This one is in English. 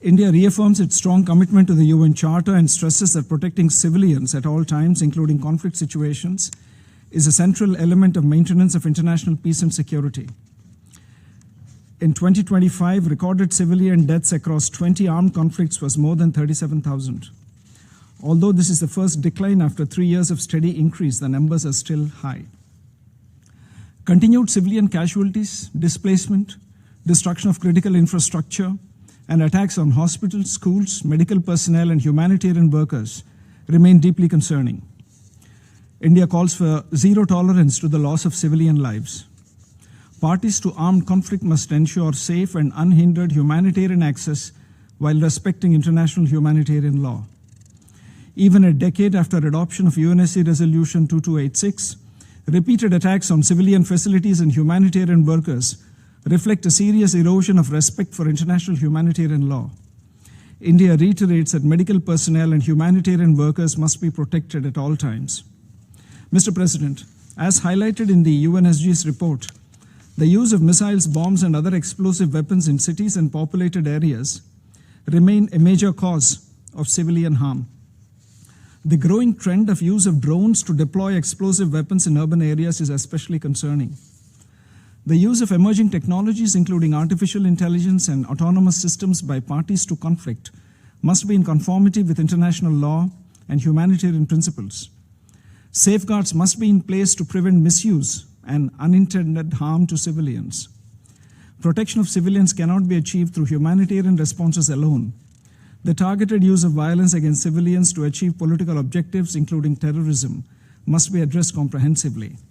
India reaffirms its strong commitment to the UN Charter and stresses that protecting civilians at all times, including conflict situations, is a central element of maintenance of international peace and security. In 2025, recorded civilian deaths across 20 armed conflicts was more than 37,000. Although this is the first decline after 3 years of steady increase, the numbers are still high. Continued civilian casualties, displacement, destruction of critical infrastructure, and attacks on hospitals, schools, medical personnel, and humanitarian workers remain deeply concerning. India calls for zero tolerance to the loss of civilian lives. Parties to armed conflict must ensure safe and unhindered humanitarian access while respecting international humanitarian law. Even a decade after adoption of UNSC Resolution 2286, repeated attacks on civilian facilities and humanitarian workers reflect a serious erosion of respect for international humanitarian law. India reiterates that medical personnel and humanitarian workers must be protected at all times. Mr. President, as highlighted in the UNSG's report, the use of missiles, bombs, and other explosive weapons in cities and populated areas remain a major cause of civilian harm. The growing trend of use of drones to deploy explosive weapons in urban areas is especially concerning. The use of emerging technologies, including artificial intelligence and autonomous systems by parties to conflict, must be in conformity with international law and humanitarian principles. Safeguards must be in place to prevent misuse and unintended harm to civilians. Protection of civilians cannot be achieved through humanitarian responses alone. The targeted use of violence against civilians to achieve political objectives, including terrorism, must be addressed comprehensively.